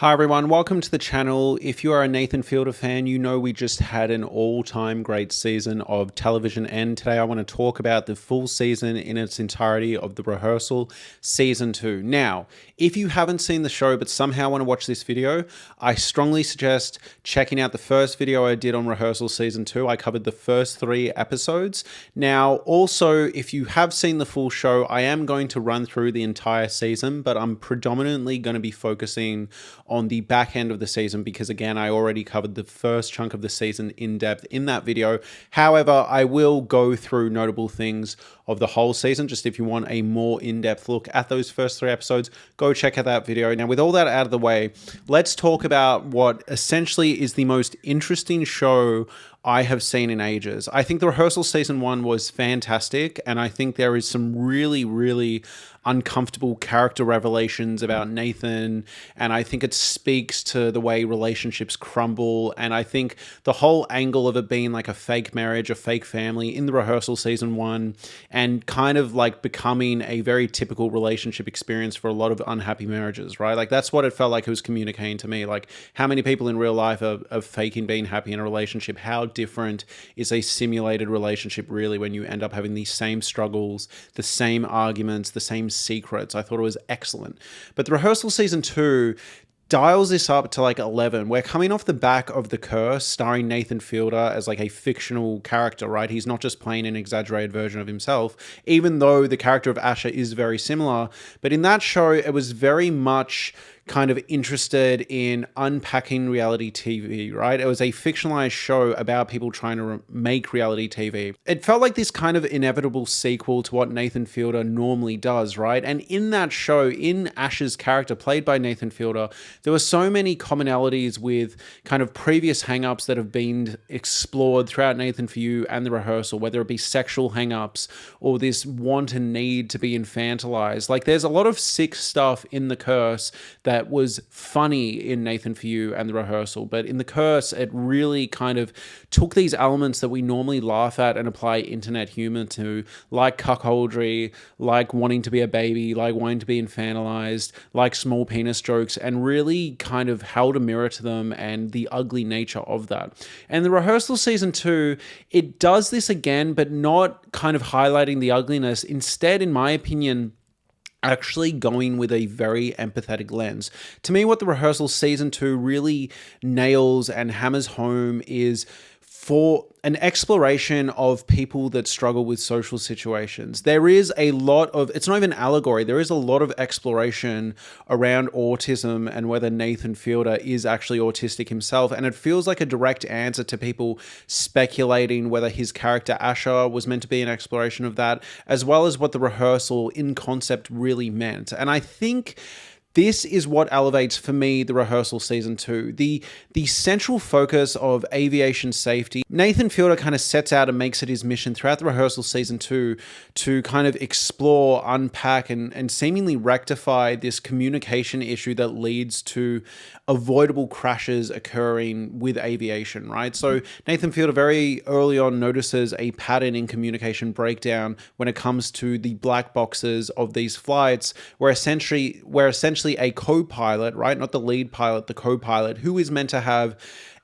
Hi everyone, welcome to the channel. If you are a Nathan Fielder fan, you know we just had an all-time great season of television, and today I want to talk about the full season in its entirety of The Rehearsal Season 2. Now, if you haven't seen the show but somehow want to watch this video, I strongly suggest checking out the first video I did on Rehearsal Season 2. I covered the first 3 episodes. Now, also, if you have seen the full show, I am going to run through the entire season, but I'm predominantly going to be focusing on the back end of the season because, again, I already covered the first chunk of the season in depth in that video. However, I will go through notable things of the whole season. Just if you want a more in-depth look at those first 3 episodes, go check out that video. Now, with all that out of the way, let's talk about what essentially is the most interesting show I have seen in ages. I think The Rehearsal Season 1 was fantastic, and I think there is some really uncomfortable character revelations about Nathan, and I think it speaks to the way relationships crumble, and I think the whole angle of it being like a fake marriage, a fake family in The Rehearsal Season 1, and kind of like becoming a very typical relationship experience for a lot of unhappy marriages, right? Like that's what it felt like it was communicating to me. Like how many people in real life are faking being happy in a relationship? How different is a simulated relationship really when you end up having these same struggles, the same arguments, the same secrets? I thought it was excellent. But The Rehearsal Season 2 dials this up to like 11. We're coming off the back of The Curse, starring Nathan Fielder as like a fictional character, right? He's not just playing an exaggerated version of himself, even though the character of Asher is very similar. But in that show, it was very much kind of interested in unpacking reality TV, right? It was a fictionalized show about people trying to make reality TV. It felt like this kind of inevitable sequel to what Nathan Fielder normally does, right? And in that show, in Ash's character, played by Nathan Fielder, there were so many commonalities with kind of previous hang-ups that have been explored throughout Nathan For You and The Rehearsal, whether it be sexual hang-ups or this want and need to be infantilized. Like there's a lot of sick stuff in The Curse that was funny in Nathan For You and The Rehearsal, but in The Curse, it really kind of took these elements that we normally laugh at and apply internet humor to, like cuckoldry, like wanting to be a baby, like wanting to be infantilized, like small penis jokes, and really kind of held a mirror to them and the ugly nature of that. And The Rehearsal Season 2, it does this again, but not kind of highlighting the ugliness. Instead, in my opinion, actually going with a very empathetic lens. To me, what The Rehearsal Season 2 really nails and hammers home is for an exploration of people that struggle with social situations. There is a lot of, it's not even allegory, there is a lot of exploration around autism and whether Nathan Fielder is actually autistic himself. And it feels like a direct answer to people speculating whether his character Asher was meant to be an exploration of that, as well as what The Rehearsal in concept really meant. And I think this is what elevates for me The Rehearsal Season 2. The central focus of aviation safety. Nathan Fielder kind of sets out and makes it his mission throughout The Rehearsal Season 2 to kind of explore, unpack, and seemingly rectify this communication issue that leads to avoidable crashes occurring with aviation, right? So Nathan Fielder very early on notices a pattern in communication breakdown when it comes to the black boxes of these flights, where essentially a co-pilot, right? Not the lead pilot, the co-pilot, who is meant to have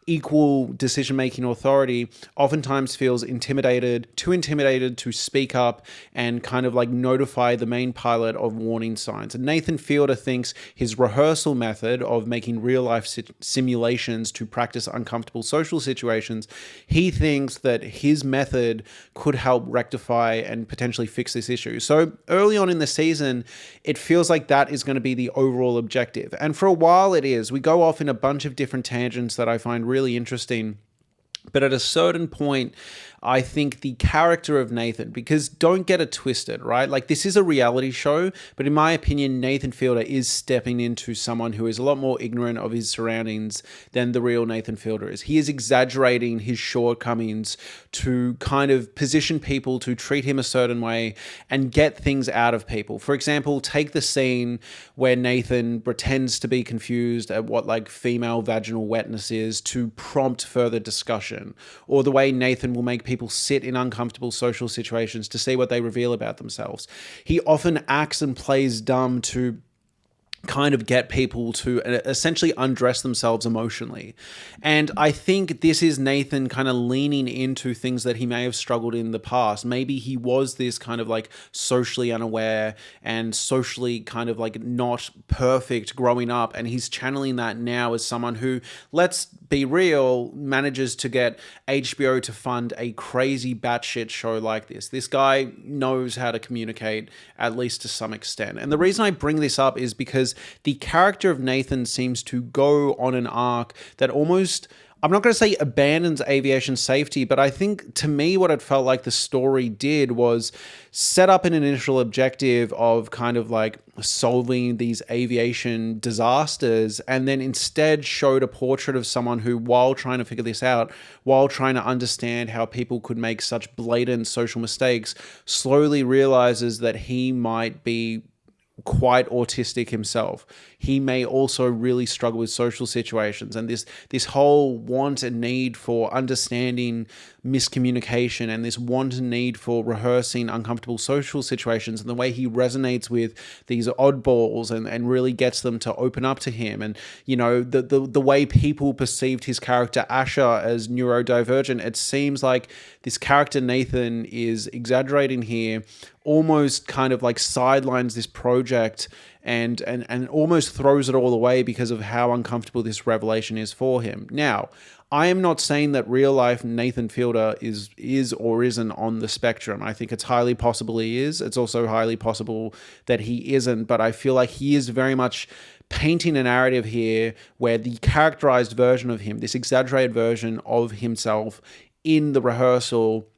equal decision-making authority, oftentimes feels too intimidated to speak up and kind of like notify the main pilot of warning signs. And Nathan Fielder thinks his rehearsal method of making real-life simulations to practice uncomfortable social situations, he thinks that his method could help rectify and potentially fix this issue. So early on in the season, it feels like that is going to be the overall objective. And for a while it is. We go off in a bunch of different tangents that I find really interesting. But at a certain point, I think the character of Nathan, because don't get it twisted, right? Like this is a reality show, but in my opinion, Nathan Fielder is stepping into someone who is a lot more ignorant of his surroundings than the real Nathan Fielder is. He is exaggerating his shortcomings to kind of position people to treat him a certain way and get things out of people. For example, take the scene where Nathan pretends to be confused at what like female vaginal wetness is to prompt further discussion, or the way Nathan will make people sit in uncomfortable social situations to see what they reveal about themselves. He often acts and plays dumb to kind of get people to essentially undress themselves emotionally. And I think this is Nathan kind of leaning into things that he may have struggled in the past. Maybe he was this kind of like socially unaware and socially kind of like not perfect growing up. And he's channeling that now as someone who, let's be real, manages to get HBO to fund a crazy batshit show like this. This guy knows how to communicate, at least to some extent. And the reason I bring this up is because the character of Nathan seems to go on an arc that almost, I'm not going to say abandons aviation safety, but I think to me what it felt like the story did was set up an initial objective of kind of like solving these aviation disasters, and then instead showed a portrait of someone who, while trying to figure this out, while trying to understand how people could make such blatant social mistakes, slowly realizes that he might be quite autistic himself. He may also really struggle with social situations, and this whole want and need for understanding miscommunication, and this want and need for rehearsing uncomfortable social situations, and the way he resonates with these oddballs and really gets them to open up to him. And the way people perceived his character Asher as neurodivergent, it seems like this character Nathan is exaggerating here, almost kind of like sidelines this project and almost throws it all away because of how uncomfortable this revelation is for him. Now, I am not saying that real life Nathan Fielder is or isn't on the spectrum. I think it's highly possible he is. It's also highly possible that he isn't, but I feel like he is very much painting a narrative here where the characterized version of him, this exaggerated version of himself in the rehearsal,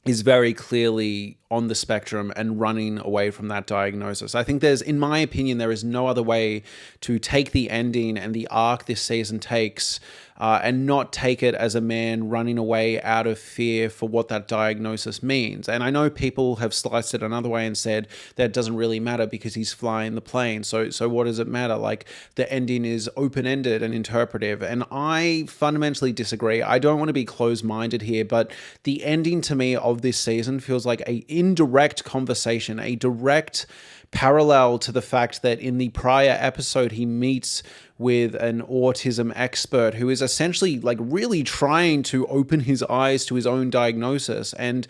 is very clearly on the spectrum and running away from that diagnosis. I think in my opinion, there is no other way to take the ending and the arc this season takes and not take it as a man running away out of fear for what that diagnosis means. And I know people have sliced it another way and said that doesn't really matter because he's flying the plane. So what does it matter? Like, the ending is open-ended and interpretive. And I fundamentally disagree. I don't want to be closed-minded here, but the ending to me of this season feels like a indirect conversation, a direct parallel to the fact that in the prior episode he meets with an autism expert who is essentially like really trying to open his eyes to his own diagnosis, and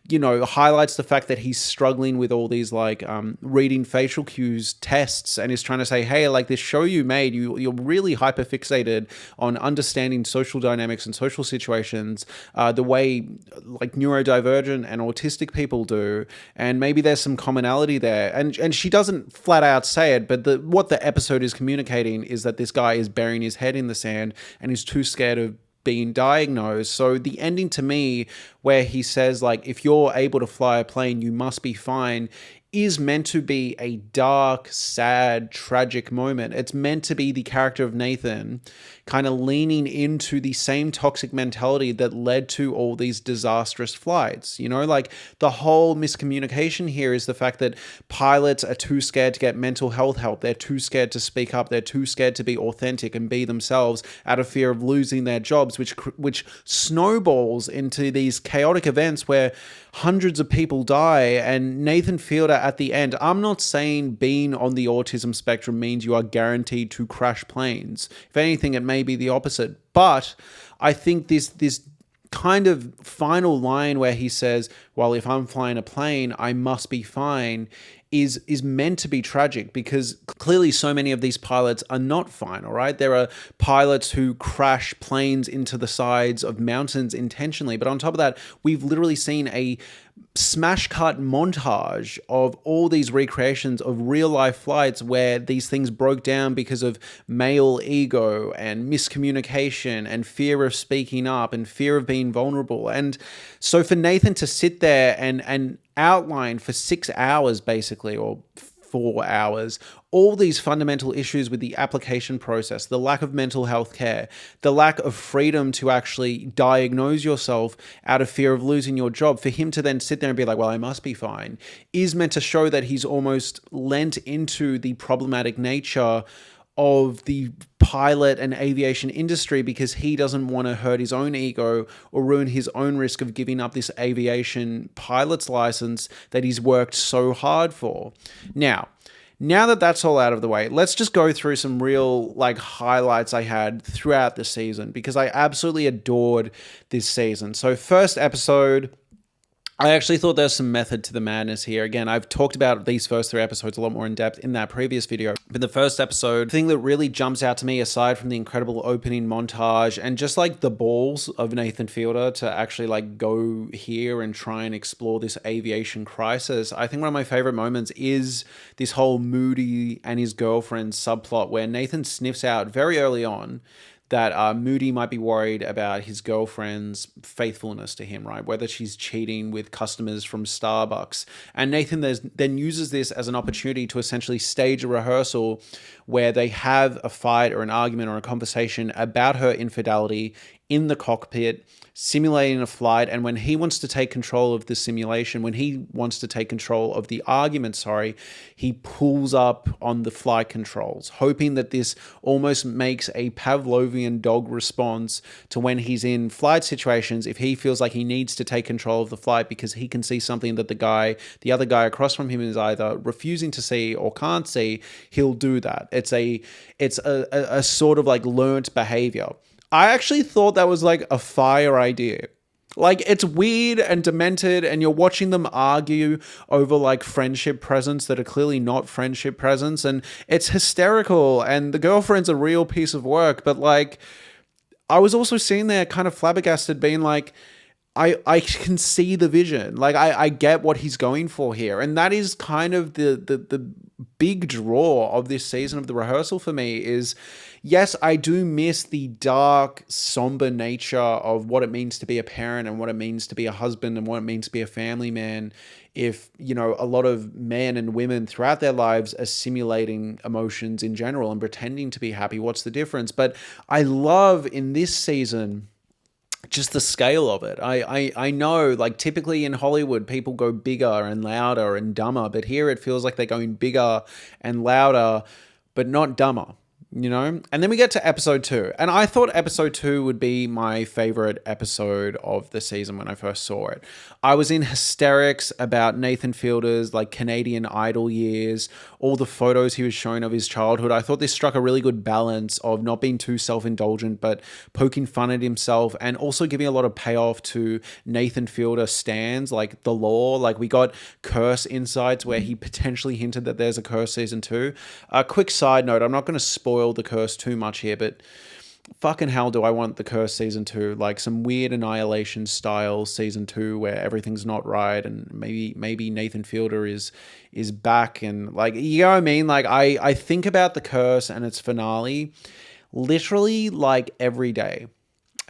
highlights the fact that he's struggling with all these like reading facial cues tests, and is trying to say, hey, like this show you made, you're really hyper fixated on understanding social dynamics and social situations the way like neurodivergent and autistic people do, and maybe there's some commonality there. And she doesn't flat out say it, but what the episode is communicating is that this guy is burying his head in the sand and is too scared of being diagnosed. So the ending to me, where he says like, if you're able to fly a plane, you must be fine, is meant to be a dark, sad, tragic moment. It's meant to be the character of Nathan kind of leaning into the same toxic mentality that led to all these disastrous flights. Like the whole miscommunication here is the fact that pilots are too scared to get mental health help. They're too scared to speak up. They're too scared to be authentic and be themselves out of fear of losing their jobs, which snowballs into these chaotic events where hundreds of people die. And Nathan Fielder at the end, I'm not saying being on the autism spectrum means you are guaranteed to crash planes. If anything, it may be the opposite. But I think this kind of final line where he says, well, if I'm flying a plane, I must be fine, is meant to be tragic, because clearly so many of these pilots are not fine, all right? There are pilots who crash planes into the sides of mountains intentionally. But on top of that, we've literally seen a smash cut montage of all these recreations of real life flights where these things broke down because of male ego and miscommunication and fear of speaking up and fear of being vulnerable. And so for Nathan to sit there and outline for 6 hours basically, or 4 hours, all these fundamental issues with the application process, the lack of mental health care, the lack of freedom to actually diagnose yourself out of fear of losing your job, for him to then sit there and be like, well, I must be fine, is meant to show that he's almost lent into the problematic nature of the pilot and aviation industry, because he doesn't want to hurt his own ego or ruin his own risk of giving up this aviation pilot's license that he's worked so hard for. Now, Now that that's all out of the way, let's just go through some real like highlights I had throughout the season because I absolutely adored this season. So first episode, I actually thought there's some method to the madness here. Again, I've talked about these first three episodes a lot more in depth in that previous video. But the first episode, the thing that really jumps out to me, aside from the incredible opening montage and just like the balls of Nathan Fielder to actually like go here and try and explore this aviation crisis, I think one of my favorite moments is this whole Moody and his girlfriend subplot where Nathan sniffs out very early on that Moody might be worried about his girlfriend's faithfulness to him, right? Whether she's cheating with customers from Starbucks. And Nathan then uses this as an opportunity to essentially stage a rehearsal where they have a fight or an argument or a conversation about her infidelity in the cockpit, simulating a flight. And when he wants to take control of the simulation, when he wants to take control of the argument, he pulls up on the flight controls, hoping that this almost makes a Pavlovian dog response to when he's in flight situations. If he feels like he needs to take control of the flight because he can see something that the other guy across from him is either refusing to see or can't see, he'll do that. It's a sort of like learnt behavior. I actually thought that was like a fire idea. Like, it's weird and demented, and you're watching them argue over like friendship presents that are clearly not friendship presents, and it's hysterical, and the girlfriend's a real piece of work. But like, I was also sitting there kind of flabbergasted, being like, I can see the vision. Like, I get what he's going for here. And that is kind of the big draw of this season of The Rehearsal for me is, yes, I do miss the dark, somber nature of what it means to be a parent and what it means to be a husband and what it means to be a family man. If, you know, a lot of men and women throughout their lives are simulating emotions in general and pretending to be happy, what's the difference? But I love in this season just the scale of it. I know, like, typically in Hollywood, people go bigger and louder and dumber, but here it feels like they're going bigger and louder, but not dumber, you know? And then we get to episode 2, and I thought episode 2 would be my favorite episode of the season when I first saw it. I was in hysterics about Nathan Fielder's like Canadian Idol years, all the photos he was showing of his childhood. I thought this struck a really good balance of not being too self-indulgent, but poking fun at himself and also giving a lot of payoff to Nathan Fielder stands, like the law. Like, we got Curse insights where he potentially hinted that there's a Curse season 2. A quick side note, I'm not going to spoil the Curse too much here, but fucking hell do I want the Curse season 2, like some weird Annihilation style season 2 where everything's not right and maybe Nathan Fielder is back, and like, you know what I mean? Like, I think about the Curse and its finale literally like every day.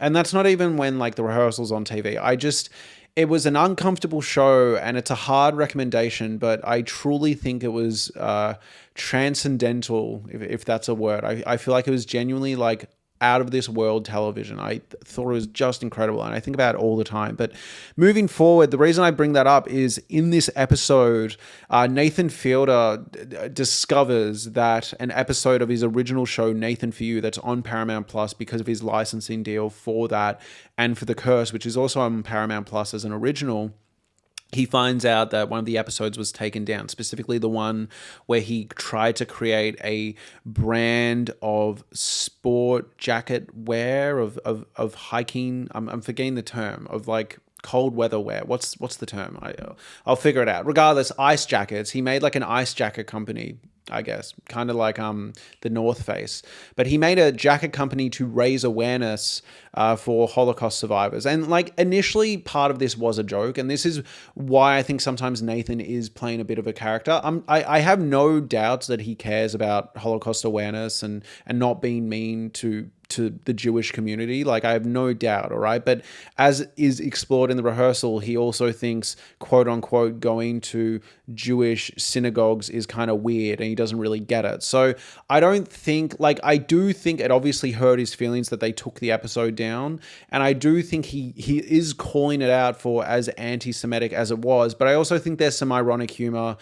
And that's not even when like The Rehearsal's on TV. It was an uncomfortable show and it's a hard recommendation, but I truly think it was transcendental, if that's a word. I feel like it was genuinely like out of this world television. I thought it was just incredible, and I think about it all the time. But moving forward, the reason I bring that up is in this episode, Nathan Fielder discovers that an episode of his original show, Nathan For You, that's on Paramount Plus because of his licensing deal for that and for The Curse, which is also on Paramount Plus as an original, he finds out that one of the episodes was taken down, specifically the one where he tried to create a brand of sport jacket wear, of hiking. I'm forgetting the term, of like cold weather wear. What's the term? I'll figure it out. Regardless, ice jackets. He made like an ice jacket company, I guess, kind of like the North Face. But he made a jacket company to raise awareness for Holocaust survivors. And like, initially part of this was a joke, and this is why I think sometimes Nathan is playing a bit of a character. I have no doubts that he cares about Holocaust awareness and not being mean to the Jewish community. Like, I have no doubt, all right? But as is explored in The Rehearsal, he also thinks, quote unquote, going to Jewish synagogues is kind of weird, and he doesn't really get it. So I don't think, like, I do think it obviously hurt his feelings that they took the episode down, and I do think he is calling it out for as anti-Semitic as it was, but I also think there's some ironic humor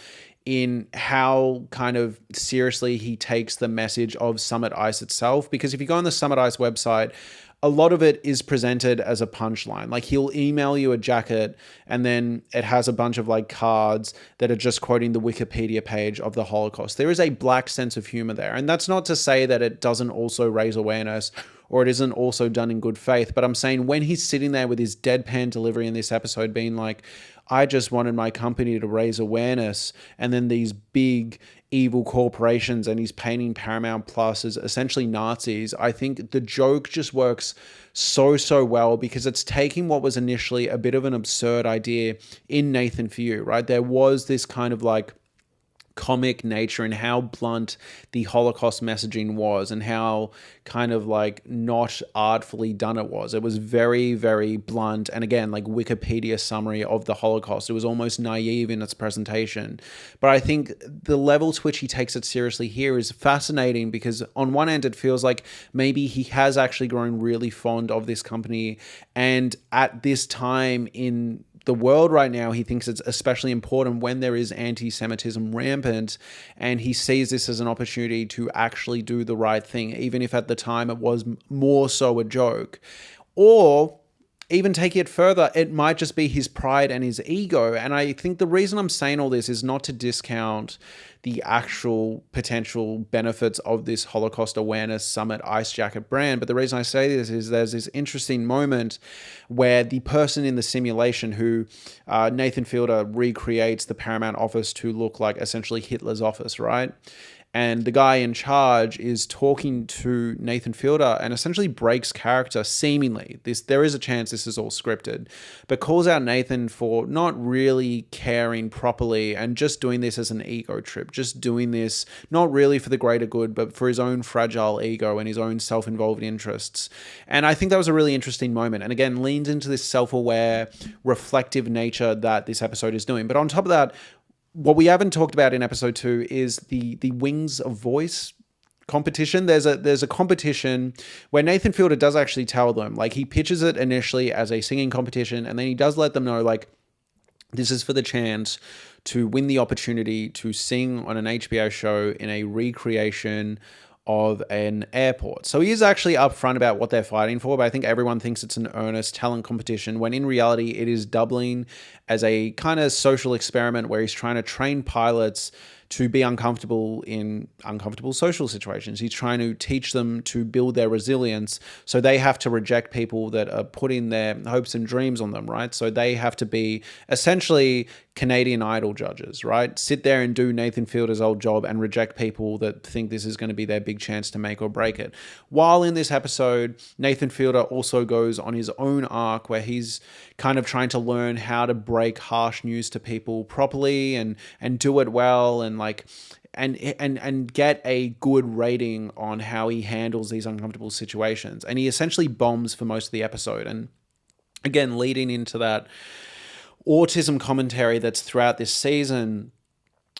in how kind of seriously he takes the message of Summit Ice itself. Because if you go on the Summit Ice website, a lot of it is presented as a punchline. Like he'll email you a jacket and then it has a bunch of like cards that are just quoting the Wikipedia page of the Holocaust. There is a black sense of humor there. And that's not to say that it doesn't also raise awareness or it isn't also done in good faith. But I'm saying when he's sitting there with his deadpan delivery in this episode being like, I just wanted my company to raise awareness, and then these big evil corporations, and he's painting Paramount Plus as essentially Nazis. I think the joke just works so well because it's taking what was initially a bit of an absurd idea in Nathan For You, right? There was this kind of like comic nature and how blunt the Holocaust messaging was and how kind of like not artfully done it was. It was very blunt. And again, like Wikipedia summary of the Holocaust. It was almost naive in its presentation. But I think the level to which he takes it seriously here is fascinating because on one end, it feels like maybe he has actually grown really fond of this company. And at this time in the world right now, he thinks it's especially important when there is anti-Semitism rampant, and he sees this as an opportunity to actually do the right thing, even if at the time it was more so a joke. Or even taking it further, it might just be his pride and his ego. And I think the reason I'm saying all this is not to discount the actual potential benefits of this Holocaust Awareness Summit Ice Jacket brand. But the reason I say this is there's this interesting moment where the person in the simulation who Nathan Fielder recreates the Paramount office to look like essentially Hitler's office, right? And the guy in charge is talking to Nathan Fielder and essentially breaks character seemingly. There is a chance this is all scripted, but calls out Nathan for not really caring properly and just doing this as an ego trip, just doing this not really for the greater good, but for his own fragile ego and his own self-involved interests. And I think that was a really interesting moment. And again, leans into this self-aware, reflective nature that this episode is doing. But on top of that, what we haven't talked about in episode 2 is the Wings of Voice competition. There's a competition where Nathan Fielder does actually tell them, like he pitches it initially as a singing competition, and then he does let them know like this is for the chance to win the opportunity to sing on an HBO show in a recreation of an airport. So he is actually upfront about what they're fighting for, but I think everyone thinks it's an earnest talent competition when in reality it is doubling as a kind of social experiment where he's trying to train pilots to be uncomfortable in uncomfortable social situations. He's trying to teach them to build their resilience, so they have to reject people that are putting their hopes and dreams on them, right? So they have to be essentially Canadian Idol judges, right? Sit there and do Nathan Fielder's old job and reject people that think this is going to be their big chance to make or break it. While in this episode, Nathan Fielder also goes on his own arc where he's kind of trying to learn how to break harsh news to people properly and do it well and like and get a good rating on how he handles these uncomfortable situations. And he essentially bombs for most of the episode. And again, leading into that autism commentary that's throughout this season,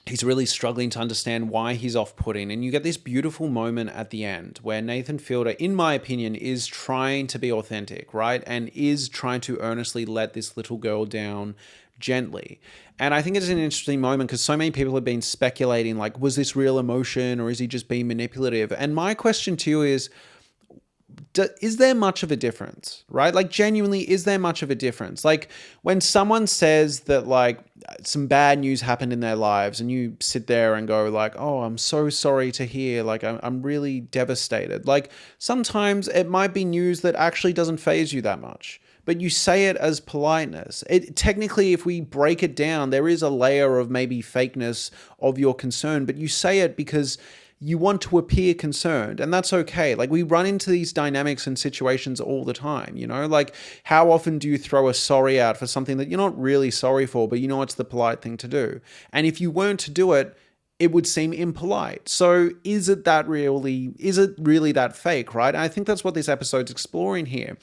he's really struggling to understand why he's off-putting. And you get this beautiful moment at the end where Nathan Fielder, in my opinion, is trying to be authentic, right? And is trying to earnestly let this little girl down gently. And I think it's an interesting moment because so many people have been speculating, like, was this real emotion or is he just being manipulative? And my question to you is there much of a difference, right? Like, genuinely, is there much of a difference? Like, when someone says that, like, some bad news happened in their lives and you sit there and go, like, oh, I'm so sorry to hear, like, I'm really devastated. Like, sometimes it might be news that actually doesn't faze you that much, but you say it as politeness. Technically, if we break it down, there is a layer of maybe fakeness of your concern, but you say it because you want to appear concerned, and that's okay. Like, we run into these dynamics and situations all the time, you know? Like, how often do you throw a sorry out for something that you're not really sorry for, but you know it's the polite thing to do? And if you weren't to do it, it would seem impolite. So is it really that fake, right? And I think that's what this episode's exploring here.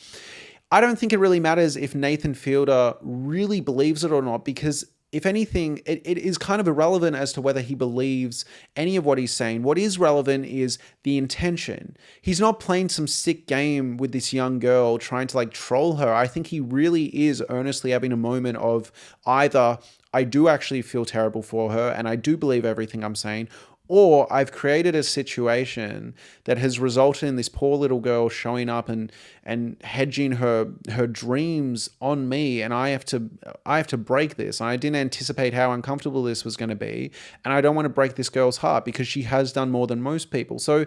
I don't think it really matters if Nathan Fielder really believes it or not, because if anything, it is kind of irrelevant as to whether he believes any of what he's saying. What is relevant is the intention. He's not playing some sick game with this young girl trying to like troll her. I think he really is earnestly having a moment of either I do actually feel terrible for her and I do believe everything I'm saying, or I've created a situation that has resulted in this poor little girl showing up and hedging her dreams on me, and I have to break this. And I didn't anticipate how uncomfortable this was going to be, and I don't want to break this girl's heart because she has done more than most people. So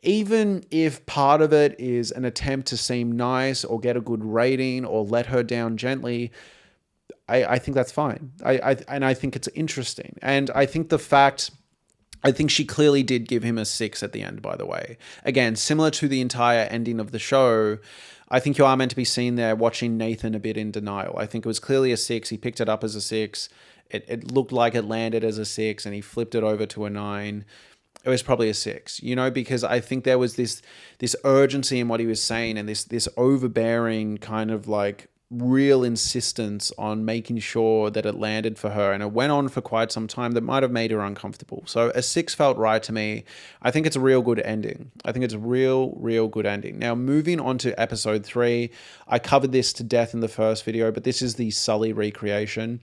even if part of it is an attempt to seem nice or get a good rating or let her down gently, I think that's fine. I think it's interesting. And I think she clearly did give him a 6 at the end, by the way. Again, similar to the entire ending of the show, I think you are meant to be seen there watching Nathan a bit in denial. I think it was clearly a 6. He picked it up as a 6. It looked like it landed as a 6, and he flipped it over to a 9. It was probably a 6, because I think there was this urgency in what he was saying and this overbearing kind of like real insistence on making sure that it landed for her, and it went on for quite some time that might have made her uncomfortable. So a 6 felt right to me. I think it's a real good ending. I think it's a real good ending. Now, moving on to episode 3, I covered this to death in the first video, but this is the Sully recreation.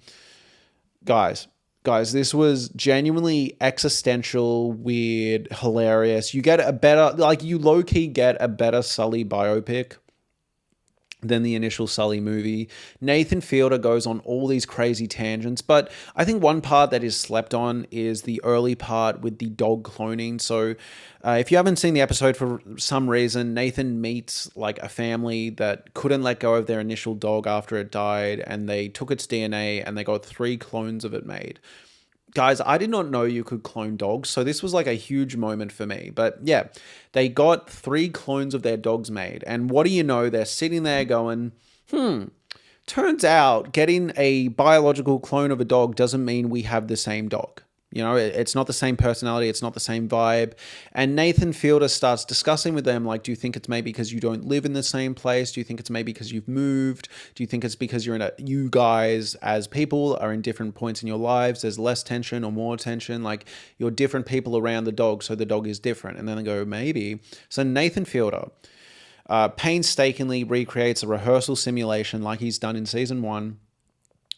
Guys, this was genuinely existential, weird, hilarious. You get a better, like you low-key get a better Sully biopic than the initial Sully movie. Nathan Fielder goes on all these crazy tangents, but I think one part that is slept on is the early part with the dog cloning. So if you haven't seen the episode for some reason, Nathan meets like a family that couldn't let go of their initial dog after it died, and they took its DNA and they got 3 clones of it made. Guys, I did not know you could clone dogs, so this was like a huge moment for me. But yeah, they got 3 clones of their dogs made, and what do you know? They're sitting there going, turns out getting a biological clone of a dog doesn't mean we have the same dog. It's not the same personality. It's not the same vibe. And Nathan Fielder starts discussing with them, like, do you think it's maybe because you don't live in the same place? Do you think it's maybe because you've moved? Do you think it's because you guys as people are in different points in your lives? There's less tension or more tension. Like, you're different people around the dog, so the dog is different. And then they go, maybe. So Nathan Fielder painstakingly recreates a rehearsal simulation like he's done in season 1.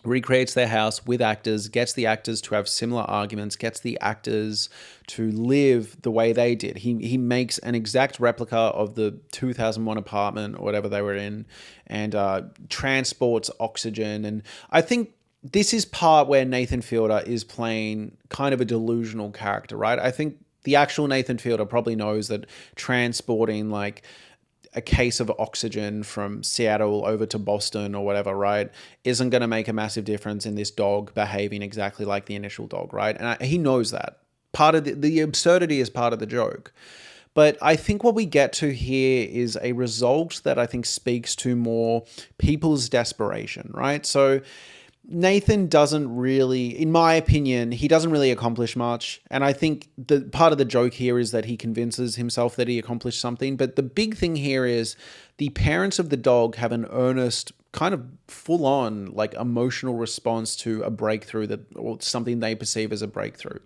Recreates their house with actors, gets the actors to have similar arguments, gets the actors to live the way they did. He makes an exact replica of the 2001 apartment or whatever they were in, and transports oxygen. And I think this is part where Nathan Fielder is playing kind of a delusional character, right? I think the actual Nathan Fielder probably knows that transporting like a case of oxygen from Seattle over to Boston or whatever, right, isn't going to make a massive difference in this dog behaving exactly like the initial dog, right? And he knows that. Part of the absurdity is part of the joke. But I think what we get to here is a result that I think speaks to more people's desperation, right? So Nathan doesn't really, in my opinion, he doesn't really accomplish much. And I think the part of the joke here is that he convinces himself that he accomplished something. But the big thing here is the parents of the dog have an earnest, kind of full-on, like emotional response to a breakthrough or something they perceive as a breakthrough.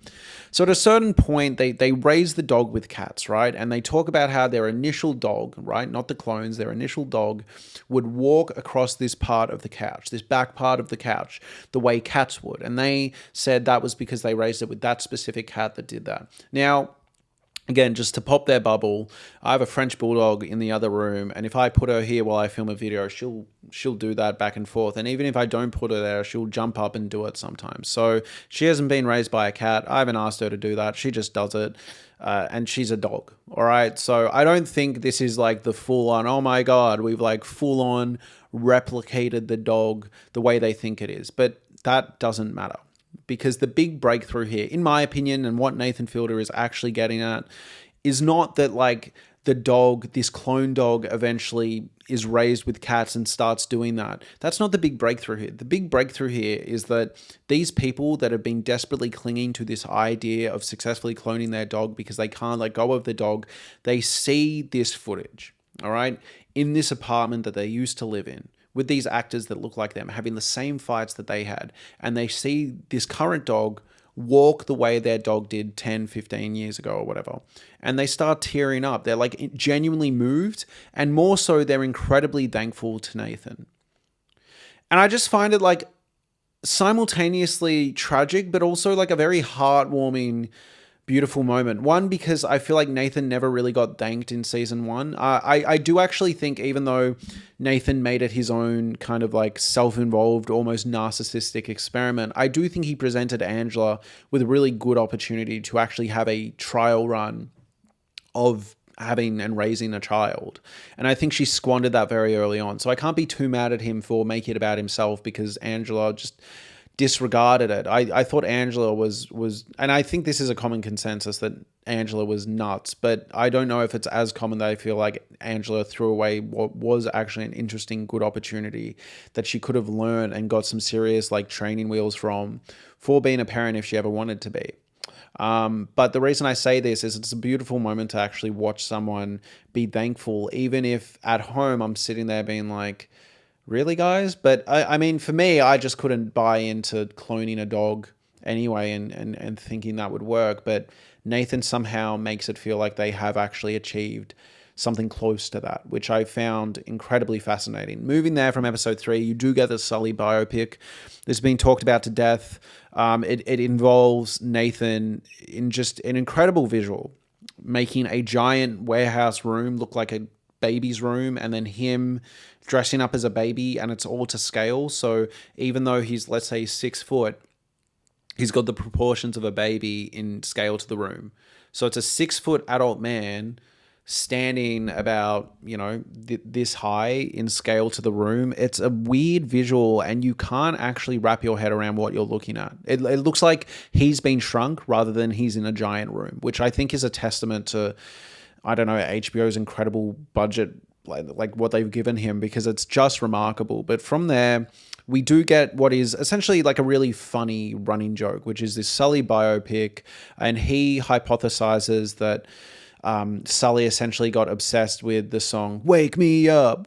So at a certain point, they raise the dog with cats, right? And they talk about how their initial dog, right, not the clones, their initial dog would walk across this part of the couch, this back part of the couch, the way cats would. And they said that was because they raised it with that specific cat that did that. Now, again, just to pop their bubble, I have a French bulldog in the other room, and if I put her here while I film a video, she'll do that back and forth. And even if I don't put her there, she'll jump up and do it sometimes. So she hasn't been raised by a cat. I haven't asked her to do that. She just does it. And she's a dog. All right. So I don't think this is like the full on, oh my God, we've like full on replicated the dog the way they think it is. But that doesn't matter. Because the big breakthrough here, in my opinion, and what Nathan Fielder is actually getting at, is not that like the dog, this clone dog, eventually is raised with cats and starts doing that. That's not the big breakthrough here. The big breakthrough here is that these people that have been desperately clinging to this idea of successfully cloning their dog because they can't let go of the dog, they see this footage, all right, in this apartment that they used to live in, with these actors that look like them, having the same fights that they had, and they see this current dog walk the way their dog did 10, 15 years ago or whatever, and they start tearing up. They're like genuinely moved, and more so, they're incredibly thankful to Nathan. And I just find it like simultaneously tragic, but also like a very heartwarming, beautiful moment. One, because I feel like Nathan never really got thanked in season one. I do actually think, even though Nathan made it his own kind of like self-involved, almost narcissistic experiment, I do think he presented Angela with a really good opportunity to actually have a trial run of having and raising a child. And I think she squandered that very early on. So I can't be too mad at him for making it about himself, because Angela just disregarded it. I thought Angela was, and I think this is a common consensus, that Angela was nuts, but I don't know if it's as common that I feel like Angela threw away what was actually an interesting, good opportunity that she could have learned and got some serious like training wheels from for being a parent if she ever wanted to be. But the reason I say this is it's a beautiful moment to actually watch someone be thankful, even if at home I'm sitting there being like, really, guys? But I mean, for me, I just couldn't buy into cloning a dog anyway and thinking that would work. But Nathan somehow makes it feel like they have actually achieved something close to that, which I found incredibly fascinating. Moving there from episode 3, you do get the Sully biopic. This has been talked about to death. It involves Nathan in just an incredible visual, making a giant warehouse room look like a baby's room, and then him dressing up as a baby, and it's all to scale. So even though he's, let's say, 6 foot, he's got the proportions of a baby in scale to the room. So it's a 6 foot adult man standing about, this high in scale to the room. It's a weird visual, and you can't actually wrap your head around what you're looking at. It looks like he's been shrunk rather than he's in a giant room, which I think is a testament to, I don't know, HBO's incredible budget, like what they've given him, because it's just remarkable. But from there, we do get what is essentially like a really funny running joke, which is this Sully biopic, and he hypothesizes that Sully essentially got obsessed with the song wake me up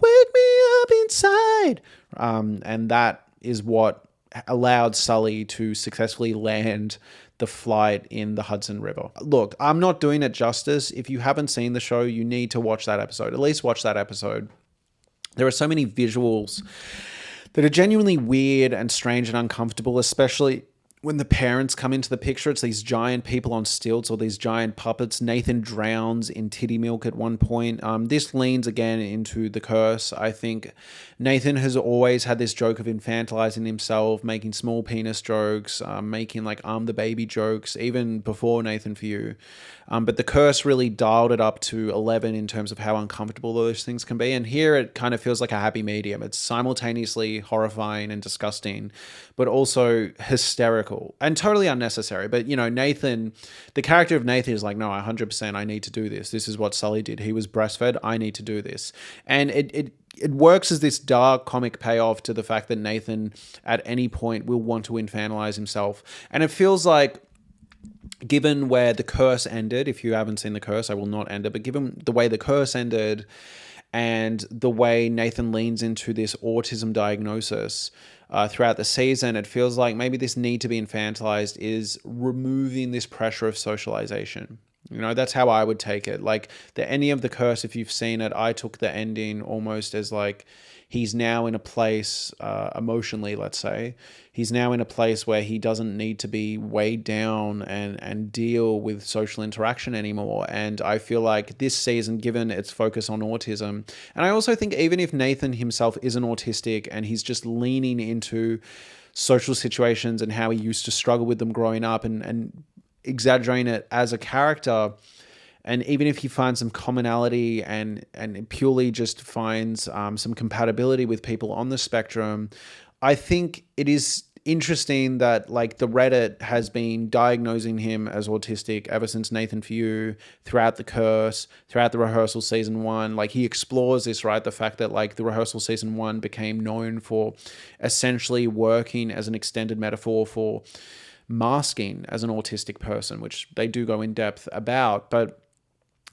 inside. And that is what allowed Sully to successfully land the flight in the Hudson River. Look, I'm not doing it justice. If you haven't seen the show, you need to watch that episode. At least watch that episode. There are so many visuals that are genuinely weird and strange and uncomfortable, especially when the parents come into the picture. It's these giant people on stilts, or these giant puppets. Nathan drowns in titty milk at one point. This leans again into the curse. I think Nathan has always had this joke of infantilizing himself, making small penis jokes, making like I'm the baby jokes, even before Nathan For You. But the curse really dialed it up to 11 in terms of how uncomfortable those things can be. And here it kind of feels like a happy medium. It's simultaneously horrifying and disgusting, but also hysterical and totally unnecessary. But, Nathan, the character of Nathan is like, no, 100%, I need to do this. This is what Sully did. He was breastfed. I need to do this. And it works as this dark comic payoff to the fact that Nathan at any point will want to infantilize himself. And it feels like, given where the curse ended, if you haven't seen the curse, I will not end it, but given the way the curse ended and the way Nathan leans into this autism diagnosis throughout the season, it feels like maybe this need to be infantilized is removing this pressure of socialization. That's how I would take it. Like the ending of the curse, if you've seen it, I took the ending almost as like he's now in a place emotionally, let's say, he's now in a place where he doesn't need to be weighed down and deal with social interaction anymore. And I feel like this season, given its focus on autism, and I also think even if Nathan himself isn't autistic and he's just leaning into social situations and how he used to struggle with them growing up and exaggerating it as a character, and even if he finds some commonality and purely just finds some compatibility with people on the spectrum, I think it is interesting that like the Reddit has been diagnosing him as autistic ever since Nathan For You, throughout the curse, throughout the Rehearsal season 1. Like he explores this, right? The fact that like the Rehearsal season 1 became known for essentially working as an extended metaphor for masking as an autistic person, which they do go in depth about. But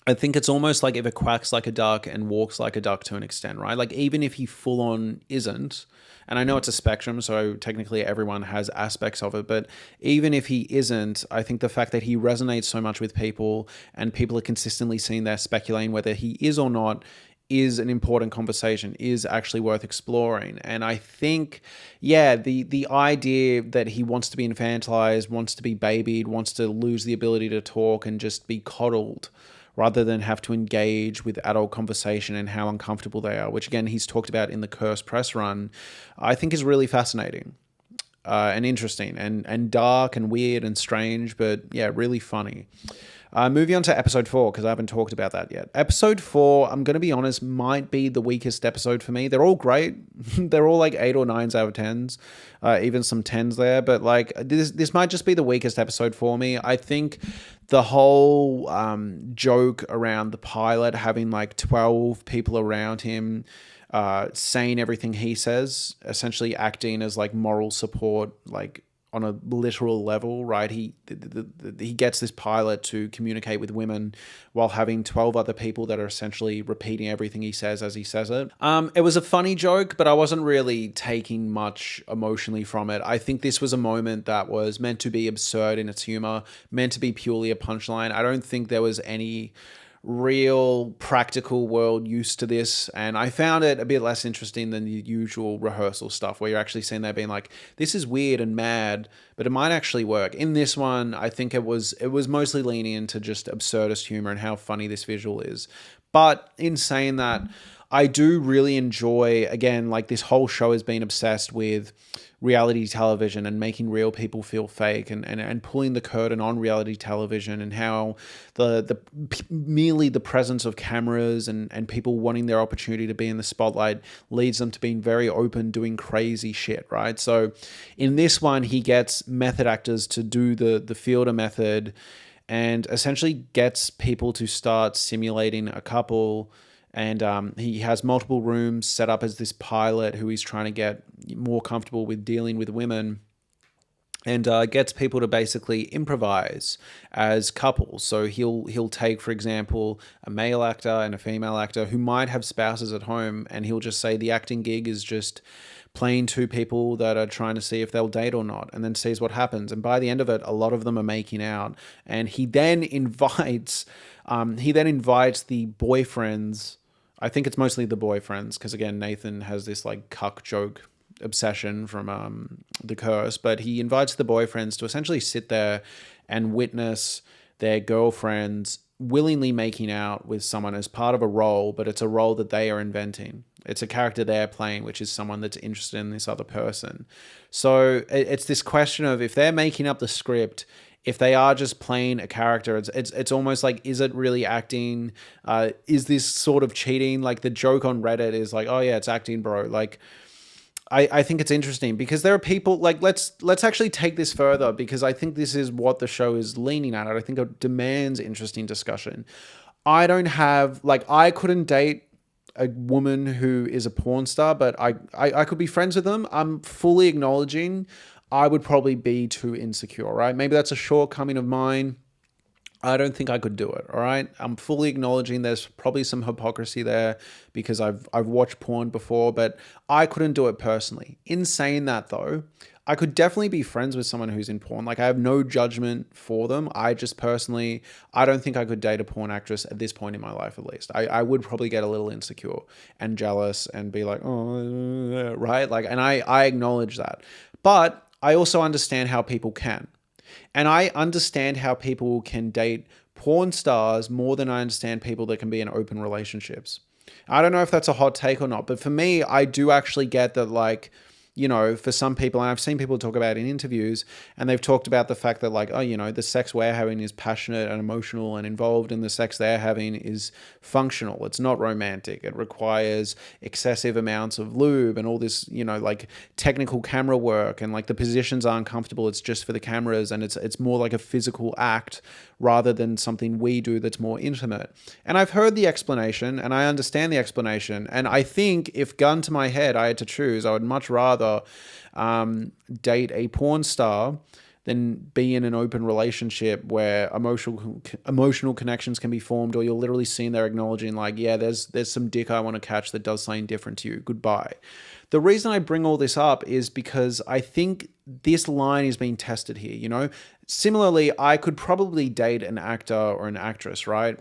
I think it's almost like if it quacks like a duck and walks like a duck to an extent, right? Like even if he full on isn't, and I know it's a spectrum, so technically everyone has aspects of it, but even if he isn't, I think the fact that he resonates so much with people and people are consistently seeing there speculating whether he is or not is an important conversation, is actually worth exploring. And I think, yeah, the idea that he wants to be infantilized, wants to be babied, wants to lose the ability to talk and just be coddled rather than have to engage with adult conversation and how uncomfortable they are, which again, he's talked about in the Curse press run, I think is really fascinating and interesting and dark and weird and strange, but yeah, really funny. Moving on to episode 4, because I haven't talked about that yet. Episode 4, I'm going to be honest, might be the weakest episode for me. They're all great. They're all like 8 or 9s out of 10s, even some 10s there. But like this might just be the weakest episode for me. I think the whole joke around the pilot having like 12 people around him saying everything he says, essentially acting as like moral support, like on a literal level, right? He gets this pilot to communicate with women while having 12 other people that are essentially repeating everything he says as he says it. It was a funny joke, but I wasn't really taking much emotionally from it. I think this was a moment that was meant to be absurd in its humor, meant to be purely a punchline. I don't think there was any real practical world use to this, and I found it a bit less interesting than the usual rehearsal stuff where you're actually seeing there being like, this is weird and mad, but it might actually work. In this one, I think it was mostly leaning into just absurdist humor and how funny this visual is. But in saying that, I do really enjoy, again, like this whole show has been obsessed with reality television and making real people feel fake and pulling the curtain on reality television, and how merely the presence of cameras and people wanting their opportunity to be in the spotlight leads them to being very open, doing crazy shit, right? So in this one, he gets method actors to do the Fielder method and essentially gets people to start simulating a couple. And he has multiple rooms set up as this pilot who he's trying to get more comfortable with dealing with women, and gets people to basically improvise as couples. So he'll take, for example, a male actor and a female actor who might have spouses at home, and he'll just say the acting gig is just playing two people that are trying to see if they'll date or not, and then sees what happens. And by the end of it, a lot of them are making out, and he then invites the boyfriends. I think it's mostly the boyfriends, because again, Nathan has this like cuck joke obsession from The Curse, but he invites the boyfriends to essentially sit there and witness their girlfriends willingly making out with someone as part of a role, but it's a role that they are inventing. It's a character they're playing, which is someone that's interested in this other person. So it's this question of, if they're making up the script, if they are just playing a character, it's almost like, is it really acting? Is this sort of cheating? Like the joke on Reddit is like, oh yeah, it's acting, bro. Like, I think it's interesting because there are people like, let's actually take this further, because I think this is what the show is leaning at. I think it demands interesting discussion. I couldn't date a woman who is a porn star, but I could be friends with them. I'm fully acknowledging I would probably be too insecure, right? Maybe that's a shortcoming of mine. I don't think I could do it, all right? I'm fully acknowledging there's probably some hypocrisy there because I've watched porn before, but I couldn't do it personally. In saying that though, I could definitely be friends with someone who's in porn. Like, I have no judgment for them. I just personally, I don't think I could date a porn actress at this point in my life, at least. I would probably get a little insecure and jealous and be like, oh, right? Like, and I acknowledge that. But I also understand how people can. And I understand how people can date porn stars more than I understand people that can be in open relationships. I don't know if that's a hot take or not, but for me, I do actually get that, like, you know, for some people, and I've seen people talk about it in interviews, and they've talked about the fact that, like, oh, you know, the sex we're having is passionate and emotional and involved, and the sex they're having is functional. It's not romantic. It requires excessive amounts of lube and all this, you know, like technical camera work, and like the positions aren't comfortable. It's just for the cameras, and it's more like a physical act rather than something we do that's more intimate. And I've heard the explanation, and I understand the explanation, and I think if gun to my head I had to choose, I would much rather date a porn star than be in an open relationship where emotional connections can be formed, or you're literally sitting there acknowledging like, yeah, there's some dick I want to catch that does something different to you. Goodbye. The reason I bring all this up is because I think this line is being tested here, you know? Similarly, I could probably date an actor or an actress, right?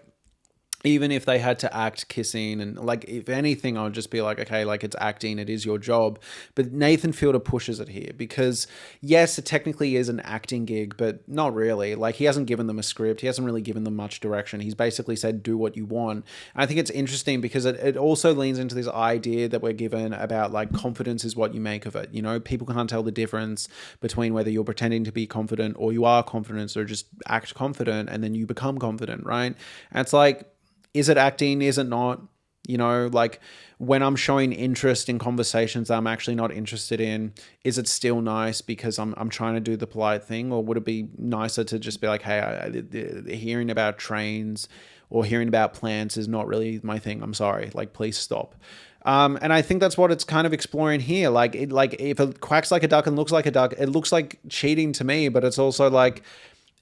Even if they had to act kissing, and like, if anything, I would just be like, okay, like, it's acting, it is your job. But Nathan Fielder pushes it here because yes, it technically is an acting gig, but not really. Like, he hasn't given them a script, he hasn't really given them much direction. He's basically said, do what you want. And I think it's interesting because it also leans into this idea that we're given about like confidence is what you make of it. You know, people can't tell the difference between whether you're pretending to be confident or you are confident, or just act confident and then you become confident, right? And it's like, is it acting? Is it not? You know, like, when I'm showing interest in conversations that I'm actually not interested in, is it still nice because I'm trying to do the polite thing? Or would it be nicer to just be like, hey, hearing about trains or hearing about plants is not really my thing. I'm sorry. Like, please stop. And I think that's what it's kind of exploring here. Like, if it quacks like a duck and looks like a duck, it looks like cheating to me, but it's also like,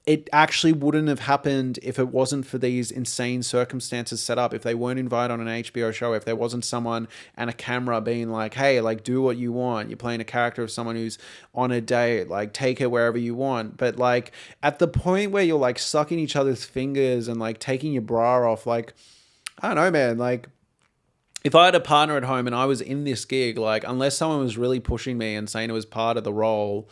it actually wouldn't have happened if it wasn't for these insane circumstances set up. If they weren't invited on an HBO show, if there wasn't someone and a camera being like, hey, like, do what you want. You're playing a character of someone who's on a date, like, take it wherever you want. But like, at the point where you're like sucking each other's fingers and like taking your bra off, like, I don't know, man, like, if I had a partner at home and I was in this gig, like, unless someone was really pushing me and saying it was part of the role,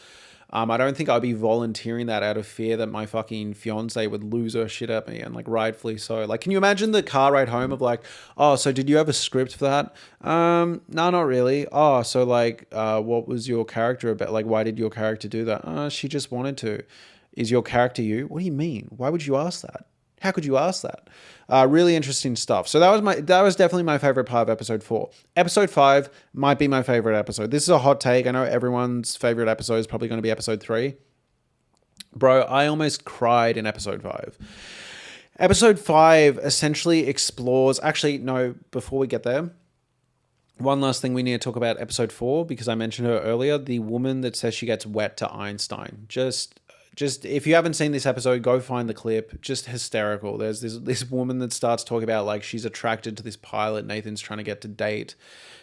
I don't think I'd be volunteering that out of fear that my fucking fiance would lose her shit at me, and like, rightfully so. Like, can you imagine the car ride home of like, oh, so did you have a script for that? No, not really. Oh, so like, what was your character about? Like, why did your character do that? She just wanted to. Is your character you? What do you mean? Why would you ask that? How could you ask that? Really interesting stuff. So that was definitely my favorite part of episode 4. Episode 5 might be my favorite episode. This is a hot take. I know everyone's favorite episode is probably going to be episode 3. Bro, I almost cried in episode 5. Episode 5 essentially explores... Actually, no, before we get there, one last thing we need to talk about episode 4, because I mentioned her earlier, the woman that says she gets wet to Einstein. Just if you haven't seen this episode, go find the clip. Just hysterical. There's this woman that starts talking about like she's attracted to this pilot Nathan's trying to get to date,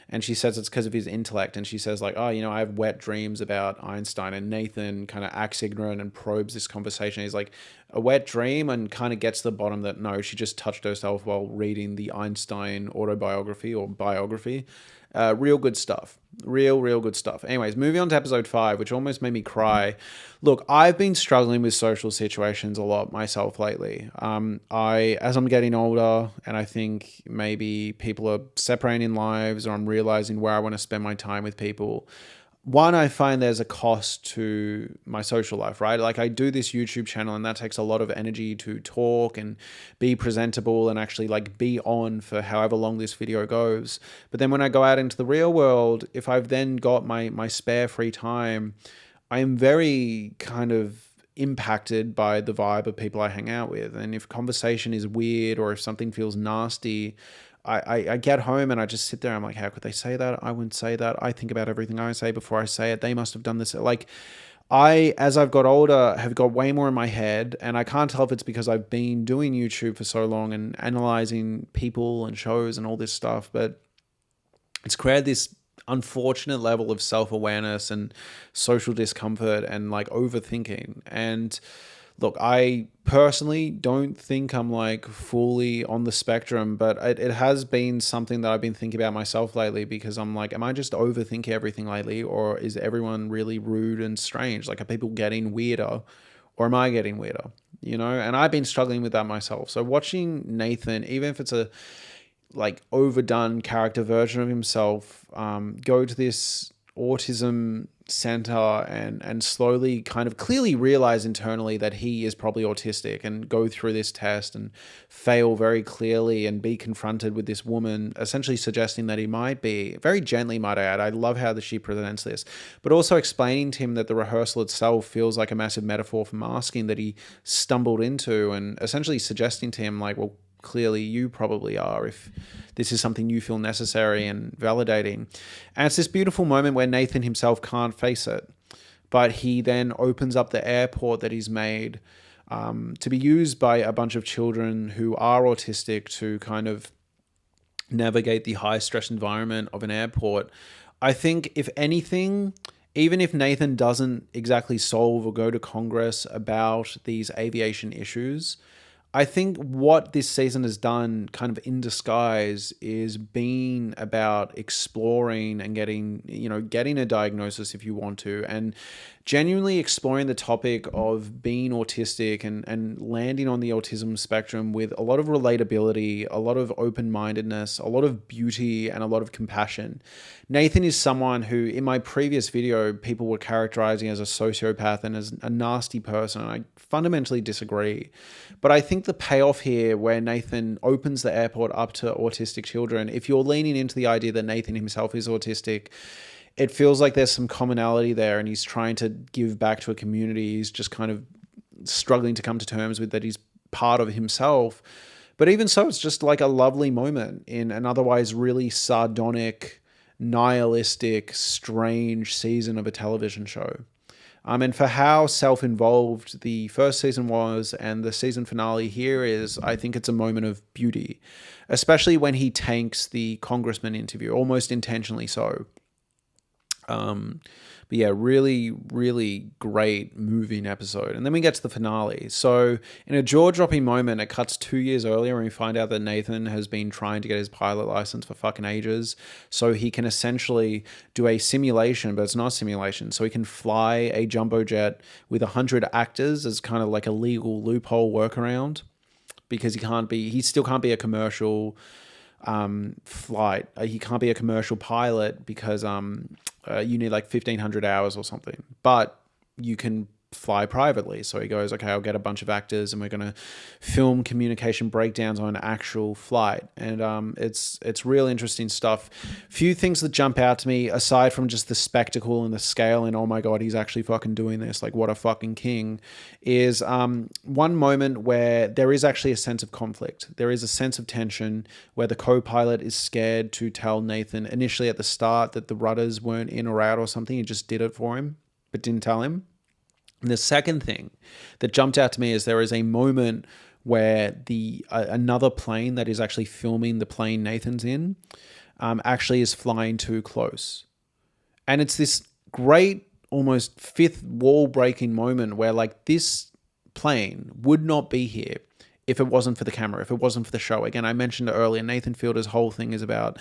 and she says it's because of his intellect. And she says like, oh, you know, I have wet dreams about Einstein. And Nathan kind of acts ignorant and probes this conversation. He's like, a wet dream, and kind of gets to the bottom that no, she just touched herself while reading the Einstein autobiography or biography. Real good stuff. Real good stuff. Anyways, moving on to episode 5, which almost made me cry. Look, I've been struggling with social situations a lot myself lately. As I'm getting older, and I think maybe people are separating lives, or I'm realizing where I want to spend my time with people. One, I find there's a cost to my social life, right? Like, I do this YouTube channel, and that takes a lot of energy to talk and be presentable and actually like be on for however long this video goes. But then when I go out into the real world, if I've then got my spare free time, I am very kind of impacted by the vibe of people I hang out with. And if conversation is weird, or if something feels nasty, I get home and I just sit there. I'm like, how could they say that? I wouldn't say that. I think about everything I say before I say it. They must have done this. Like, as I've got older, have got way more in my head, and I can't tell if it's because I've been doing YouTube for so long and analyzing people and shows and all this stuff, but it's created this unfortunate level of self-awareness and social discomfort and like overthinking. And look, I personally don't think I'm like fully on the spectrum, but it has been something that I've been thinking about myself lately, because I'm like, am I just overthinking everything lately, or is everyone really rude and strange? Like, are people getting weirder, or am I getting weirder? You know, and I've been struggling with that myself. So watching Nathan, even if it's a like overdone character version of himself, go to this autism center and slowly kind of clearly realize internally that he is probably autistic, and go through this test and fail very clearly, and be confronted with this woman essentially suggesting that he might be, very gently might I add. I love how she presents this, but also explaining to him that the rehearsal itself feels like a massive metaphor for masking that he stumbled into, and essentially suggesting to him like, well, clearly you probably are, if this is something you feel necessary and validating. And it's this beautiful moment where Nathan himself can't face it, but he then opens up the airport that he's made to be used by a bunch of children who are autistic to kind of navigate the high stress environment of an airport. I think, if anything, even if Nathan doesn't exactly solve or go to Congress about these aviation issues, I think what this season has done kind of in disguise is being about exploring and getting a diagnosis if you want to, and genuinely exploring the topic of being autistic and landing on the autism spectrum with a lot of relatability, a lot of open-mindedness, a lot of beauty, and a lot of compassion. Nathan is someone who, in my previous video, people were characterizing as a sociopath and as a nasty person, and I fundamentally disagree. But I think the payoff here, where Nathan opens the airport up to autistic children, if you're leaning into the idea that Nathan himself is autistic, it feels like there's some commonality there, and he's trying to give back to a community he's just kind of struggling to come to terms with, that he's part of himself. But even so, it's just like a lovely moment in an otherwise really sardonic, nihilistic, strange season of a television show. And for how self-involved the first season was, and the season finale here is, I think it's a moment of beauty, especially when he tanks the congressman interview, almost intentionally so. But yeah, really, really great moving episode. And then we get to the finale. So in a jaw-dropping moment, it cuts 2 years earlier, and we find out that Nathan has been trying to get his pilot license for fucking ages, so he can essentially do a simulation, but it's not a simulation. So he can fly a jumbo jet with 100 actors as kind of like a legal loophole workaround, because he still can't be a commercial flight. He can't be a commercial pilot because you need like 1,500 hours or something, but you can fly privately. So he goes, okay, I'll get a bunch of actors and we're going to film communication breakdowns on an actual flight. And it's real interesting stuff. Few things that jump out to me, aside from just the spectacle and the scale and, oh my God, he's actually fucking doing this, like what a fucking king, is one moment where there is actually a sense of conflict. There is a sense of tension where the co-pilot is scared to tell Nathan initially at the start that the rudders weren't in or out or something. He just did it for him, but didn't tell him. And the second thing that jumped out to me is there is a moment where another plane that is actually filming the plane Nathan's in actually is flying too close. And it's this great, almost fifth wall breaking moment where, like, this plane would not be here if it wasn't for the camera, if it wasn't for the show. Again, I mentioned it earlier, Nathan Fielder's whole thing is about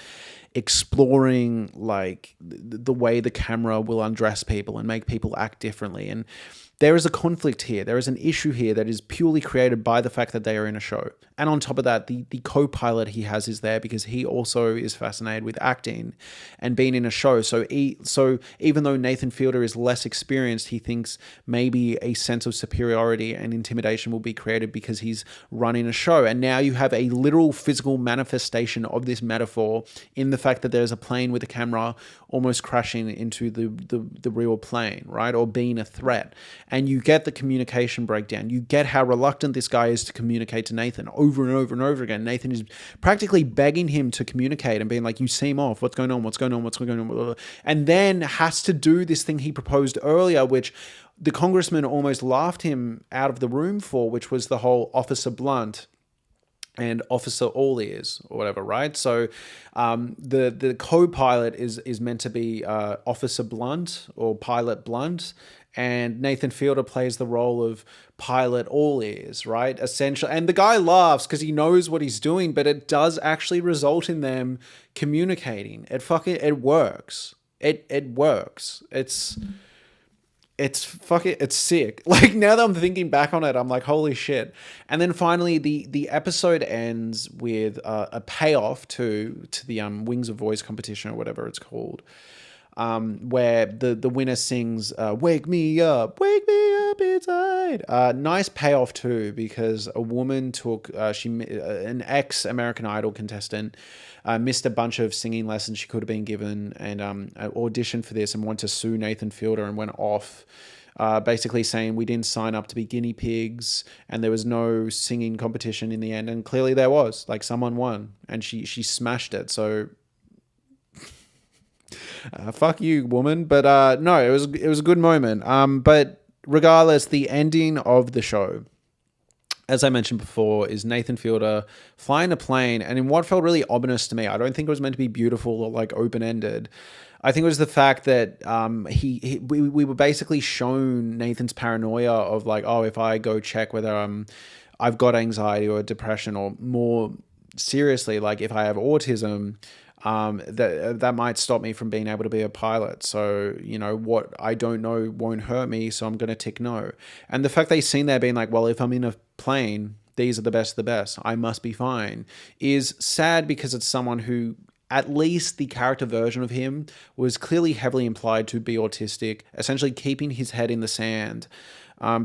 exploring like the way the camera will undress people and make people act differently. And there is a conflict here. There is an issue here that is purely created by the fact that they are in a show. And on top of that, the co-pilot he has is there because he also is fascinated with acting and being in a show. So even though Nathan Fielder is less experienced, he thinks maybe a sense of superiority and intimidation will be created because he's running a show. And now you have a literal physical manifestation of this metaphor in the fact that there's a plane with a camera almost crashing into the real plane, right? Or being a threat. And you get the communication breakdown. You get how reluctant this guy is to communicate to Nathan over and over and over again. Nathan is practically begging him to communicate and being like, you seem off. What's going on? What's going on? What's going on? And then has to do this thing he proposed earlier, which the congressman almost laughed him out of the room for, which was the whole Officer Blunt and Officer All Ears or whatever, right? So the co-pilot is meant to be Officer Blunt or Pilot Blunt, and Nathan Fielder plays the role of Pilot All Ears, right? Essentially, and the guy laughs because he knows what he's doing, but it does actually result in them communicating. It works. It works. It's sick. Like, now that I'm thinking back on it, I'm like, holy shit. And then finally, the episode ends with a payoff to the Wings of Voice competition or whatever it's called, where the winner sings wake me up inside. Nice payoff too, because a woman took an ex-American Idol contestant missed a bunch of singing lessons she could have been given, and auditioned for this and wanted to sue Nathan Fielder, and went off basically saying we didn't sign up to be guinea pigs and there was no singing competition in the end. And clearly there was. Like, someone won and she smashed it. So Fuck you, woman. But no, it was a good moment. But regardless, the ending of the show, as I mentioned before, is Nathan Fielder flying a plane, and in what felt really ominous to me. I don't think it was meant to be beautiful or like open ended. I think it was the fact that we were basically shown Nathan's paranoia of like, oh, if I go check whether I've got anxiety or depression, or more seriously, like if I have autism, that might stop me from being able to be a pilot. So, what I don't know won't hurt me, so I'm going to tick no. And the fact they seen there being like, well, if I'm in a plane, these are the best of the best, I must be fine, is sad because it's someone who, at least the character version of him, was clearly heavily implied to be autistic, essentially keeping his head in the sand.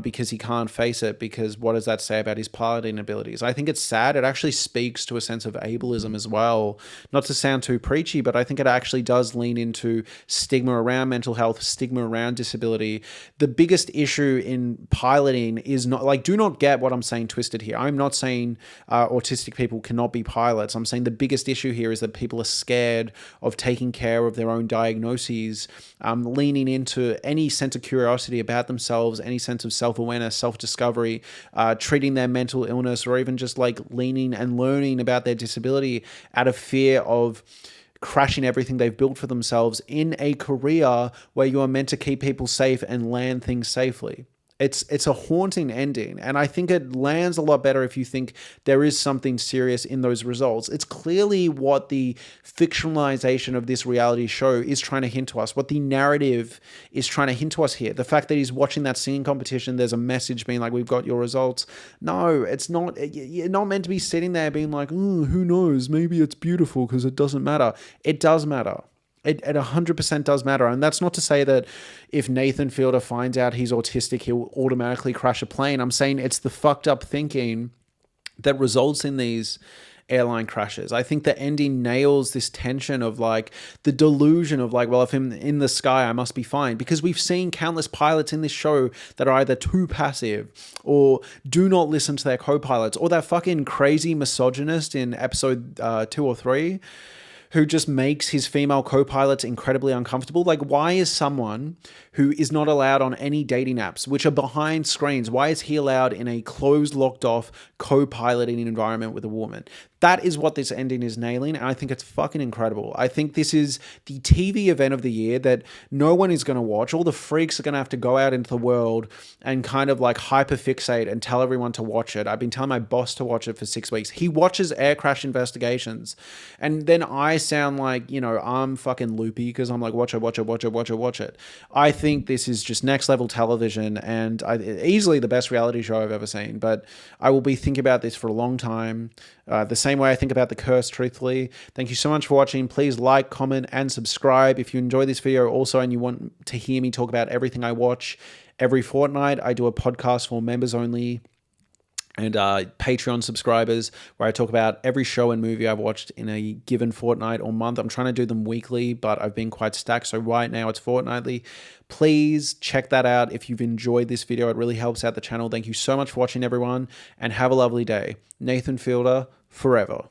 Because he can't face it, because what does that say about his piloting abilities? I think it's sad. It actually speaks to a sense of ableism as well. Not to sound too preachy, but I think it actually does lean into stigma around mental health, stigma around disability. The biggest issue in piloting is not, like, do not get what I'm saying twisted here. I'm not saying autistic people cannot be pilots. I'm saying the biggest issue here is that people are scared of taking care of their own diagnoses, leaning into any sense of curiosity about themselves, any sense of self-awareness, self-discovery, treating their mental illness, or even just like leaning and learning about their disability out of fear of crashing everything they've built for themselves in a career where you are meant to keep people safe and land things safely. It's a haunting ending, and I think it lands a lot better if you think there is something serious in those results. It's clearly what the fictionalization of this reality show is trying to hint to us, what the narrative is trying to hint to us here. The fact that he's watching that singing competition, there's a message being like, we've got your results. No, it's not. You're not meant to be sitting there being like, who knows, maybe it's beautiful because it doesn't matter. It does matter. It 100% does matter. And that's not to say that if Nathan Fielder finds out he's autistic, he'll automatically crash a plane. I'm saying it's the fucked up thinking that results in these airline crashes. I think the ending nails this tension of like the delusion of like, well, if I'm in the sky, I must be fine. Because we've seen countless pilots in this show that are either too passive or do not listen to their co-pilots, or that fucking crazy misogynist in episode 2 or 3 who just makes his female co-pilots incredibly uncomfortable. Like, why is someone who is not allowed on any dating apps, which are behind screens, why is he allowed in a closed, locked off co-piloting environment with a woman? That is what this ending is nailing, and I think it's fucking incredible. I think this is the TV event of the year that no one is going to watch. All the freaks are going to have to go out into the world and kind of like hyperfixate and tell everyone to watch it. I've been telling my boss to watch it for 6 weeks. He watches air crash investigations, and then I sound like, I'm fucking loopy because I'm like, watch it. I think this is just next level television, and easily the best reality show I've ever seen, but I will be thinking about this for a long time. The same way I think about The Curse, truthfully. Thank you so much for watching. Please like, comment, and subscribe. If you enjoy this video also and you want to hear me talk about everything I watch every fortnight, I do a podcast for members only and Patreon subscribers where I talk about every show and movie I've watched in a given fortnight or month. I'm trying to do them weekly, but I've been quite stacked, so right now it's fortnightly. Please check that out if you've enjoyed this video. It really helps out the channel. Thank you so much for watching, everyone, and have a lovely day. Nathan Fielder, forever.